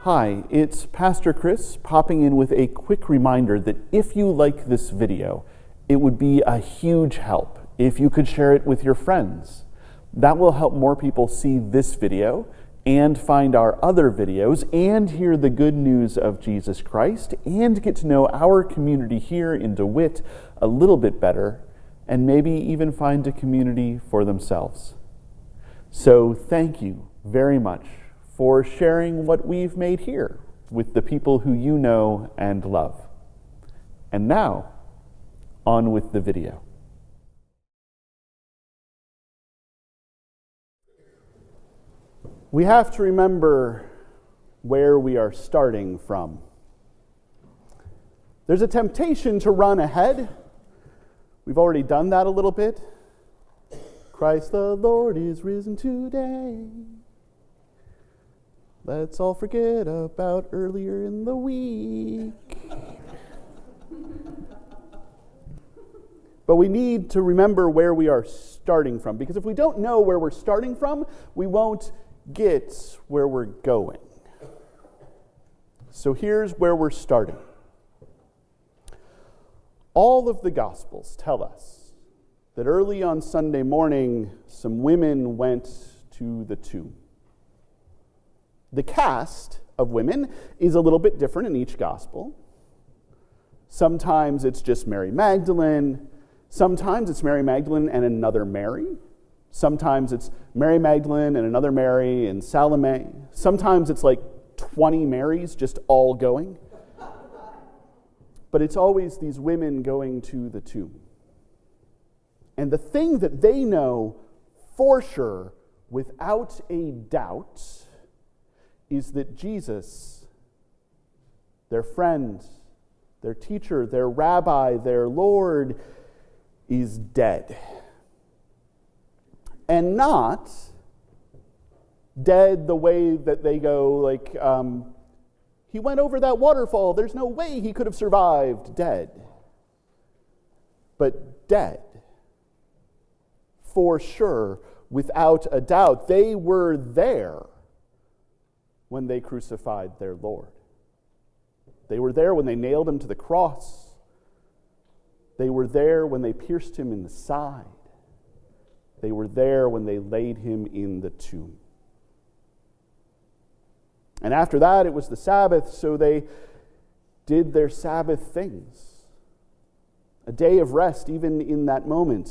Hi, it's Pastor Chris popping in with a quick reminder that if you like this video, it would be a huge help if you could share it with your friends. That will help more people see this video and find our other videos and hear the good news of Jesus Christ and get to know our community here in DeWitt a little bit better and maybe even find a community for themselves. So thank you very much for sharing what we've made here with the people who you know and love. And now, on with the video. We have to remember where we are starting from. There's a temptation to run ahead. We've already done that a little bit. Christ the Lord is risen today. Let's all forget about earlier in the week. But we need to remember where we are starting from, because if we don't know where we're starting from, we won't get where we're going. So here's where we're starting. All of the Gospels tell us that early on Sunday morning, some women went to the tomb. The cast of women is a little bit different in each gospel. Sometimes it's just Mary Magdalene. Sometimes it's Mary Magdalene and another Mary. Sometimes it's Mary Magdalene and another Mary and Salome. Sometimes it's like 20 Marys just all going. But it's always these women going to the tomb. And the thing that they know for sure, without a doubt, is that Jesus, their friend, their teacher, their rabbi, their Lord, is dead. And not dead the way that they go, like, he went over that waterfall, there's no way he could have survived, dead. But dead. For sure, without a doubt. They were there when they crucified their Lord. They were there when they nailed him to the cross. They were there when they pierced him in the side. They were there when they laid him in the tomb. And after that, it was the Sabbath, so they did their Sabbath things. A day of rest, even in that moment.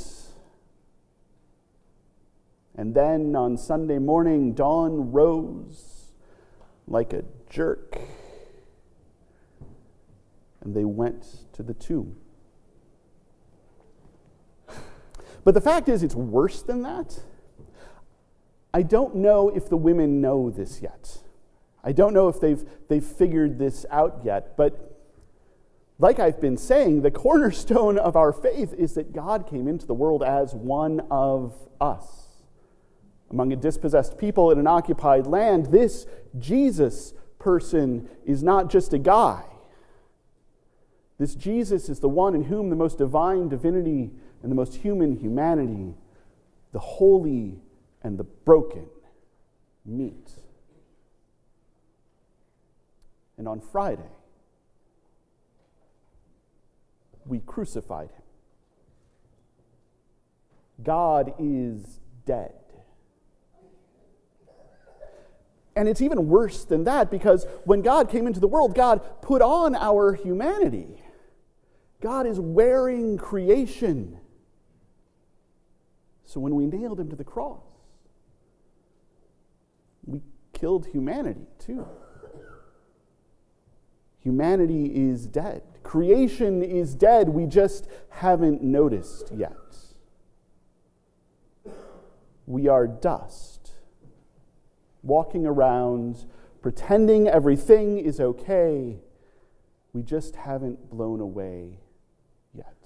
And then on Sunday morning, dawn rose like a jerk, and they went to the tomb. But the fact is, it's worse than that. I don't know if the women know this yet. I don't know if they've figured this out yet, but like I've been saying, the cornerstone of our faith is that God came into the world as one of us. Among a dispossessed people in an occupied land, this Jesus person is not just a guy. This Jesus is the one in whom the most divine divinity and the most human humanity, the holy and the broken, meet. And on Friday, we crucified him. God is dead. And it's even worse than that, because when God came into the world, God put on our humanity. God is wearing creation. So when we nailed him to the cross, we killed humanity too. Humanity is dead. Creation is dead. We just haven't noticed yet. We are dust, walking around, pretending everything is okay. We just haven't blown away yet.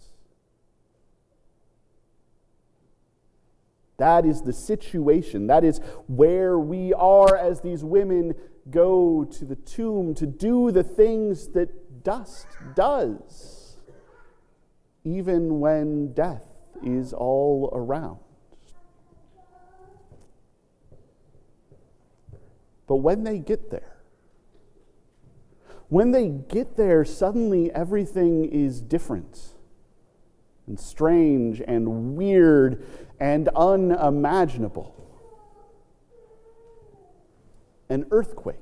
That is the situation. That is where we are as these women go to the tomb to do the things that dust does, even when death is all around. But when they get there, When they get there, suddenly everything is different and strange and weird and unimaginable. An earthquake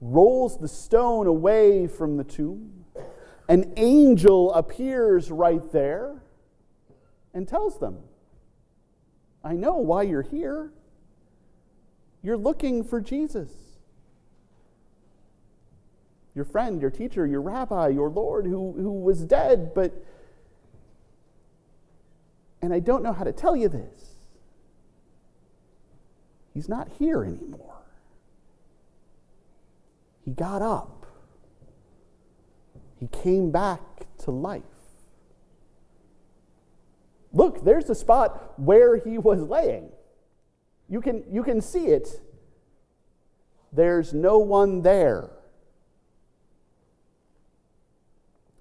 rolls the stone away from the tomb. An angel appears right there and tells them, I know why you're here. You're looking for Jesus. Your friend, your teacher, your rabbi, your Lord who was dead, and I don't know how to tell you this. He's not here anymore. He got up. He came back to life. Look, there's the spot where he was laying. You can see it. There's no one there.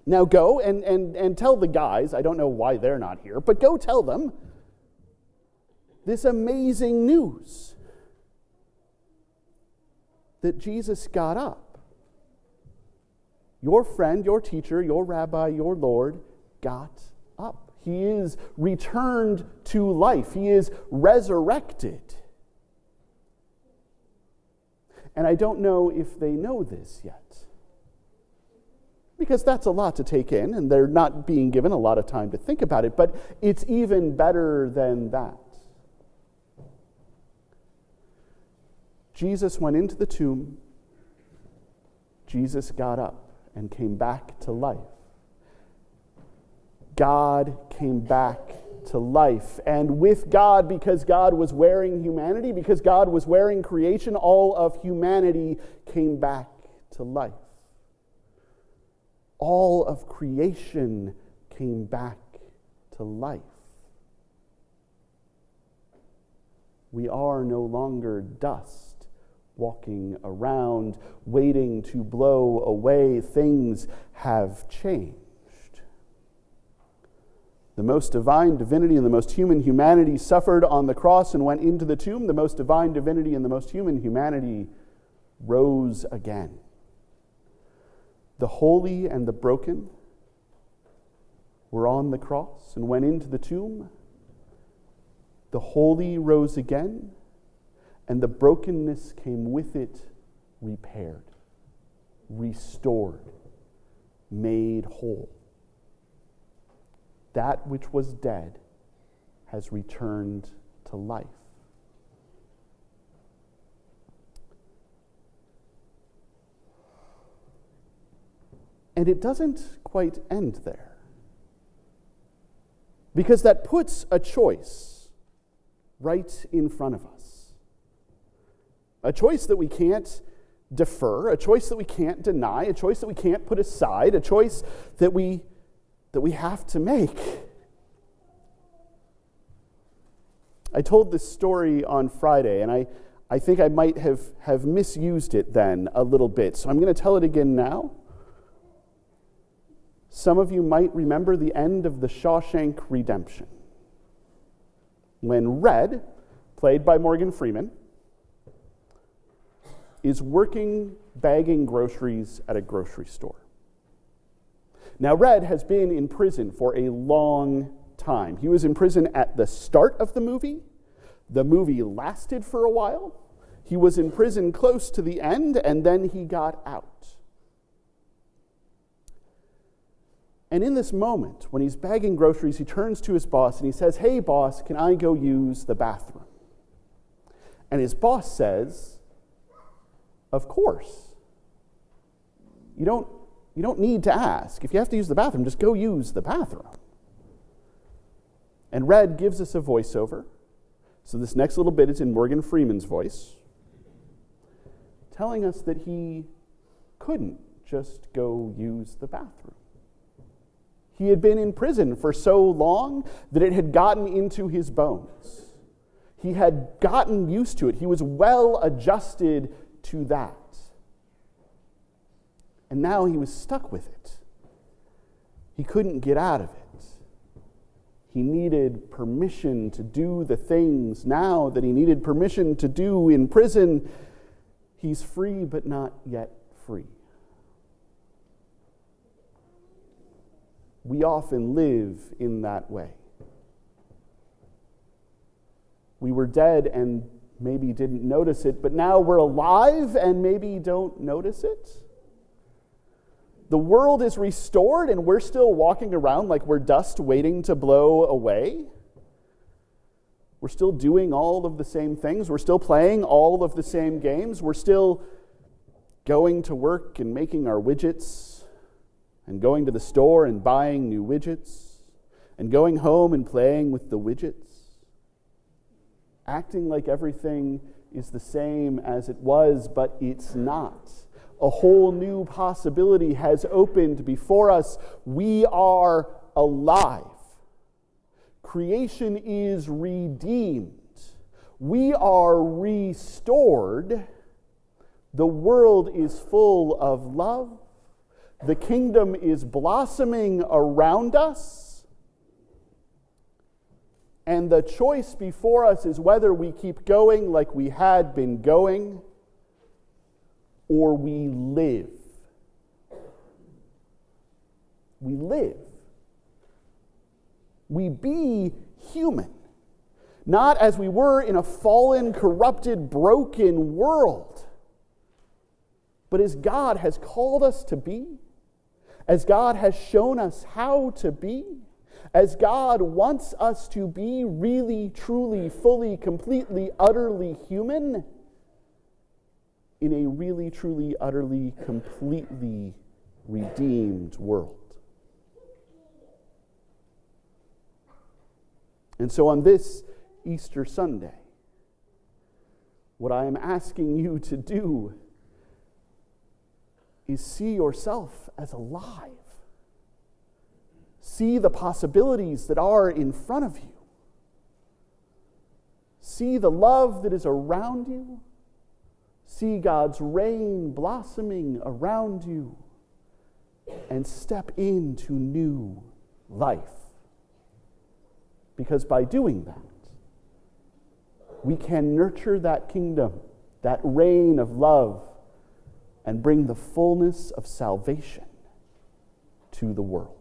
Now go and tell the guys, I don't know why they're not here, but go tell them this amazing news that Jesus got up. Your friend, your teacher, your rabbi, your Lord got up. He is returned to life. He is resurrected. And I don't know if they know this yet, because that's a lot to take in, and they're not being given a lot of time to think about it, but it's even better than that. Jesus went into the tomb. Jesus got up and came back to life. God came back to life. And with God, because God was wearing humanity, because God was wearing creation, all of humanity came back to life. All of creation came back to life. We are no longer dust walking around, waiting to blow away. Things have changed. The most divine divinity and the most human humanity suffered on the cross and went into the tomb. The most divine divinity and the most human humanity rose again. The holy and the broken were on the cross and went into the tomb. The holy rose again, and the brokenness came with it, repaired, restored, made whole. That which was dead has returned to life. And it doesn't quite end there, because that puts a choice right in front of us. A choice that we can't defer, a choice that we can't deny, a choice that we can't put aside, a choice that we have to make. I told this story on Friday, and I think I might have misused it then a little bit, so I'm going to tell it again now. Some of you might remember the end of the Shawshank Redemption, when Red, played by Morgan Freeman, is working bagging groceries at a grocery store. Now, Red has been in prison for a long time. He was in prison at the start of the movie. The movie lasted for a while. He was in prison close to the end, and then he got out. And in this moment, when he's bagging groceries, he turns to his boss and he says, "Hey, boss, can I go use the bathroom?" And his boss says, "Of course. You don't need to ask. If you have to use the bathroom, just go use the bathroom." And Red gives us a voiceover. So this next little bit is in Morgan Freeman's voice, telling us that he couldn't just go use the bathroom. He had been in prison for so long that it had gotten into his bones. He had gotten used to it. He was well adjusted to that. And now he was stuck with it. He couldn't get out of it. He needed permission to do the things now that he needed permission to do in prison. He's free, but not yet free. We often live in that way. We were dead and maybe didn't notice it, but now we're alive and maybe don't notice it. The world is restored and we're still walking around like we're dust waiting to blow away. We're still doing all of the same things. We're still playing all of the same games. We're still going to work and making our widgets, and going to the store and buying new widgets, and going home and playing with the widgets. Acting like everything is the same as it was, but it's not. A whole new possibility has opened before us. We are alive. Creation is redeemed. We are restored. The world is full of love. The kingdom is blossoming around us. And the choice before us is whether we keep going like we had been going, or we live. We live. We be human. Not as we were in a fallen, corrupted, broken world, but as God has called us to be, as God has shown us how to be, as God wants us to be really, truly, fully, completely, utterly human in a really, truly, utterly, completely redeemed world. And so on this Easter Sunday, what I am asking you to do is see yourself as alive. See the possibilities that are in front of you. See the love that is around you. See God's reign blossoming around you. And step into new life. Because by doing that, we can nurture that kingdom, that reign of love, and bring the fullness of salvation to the world.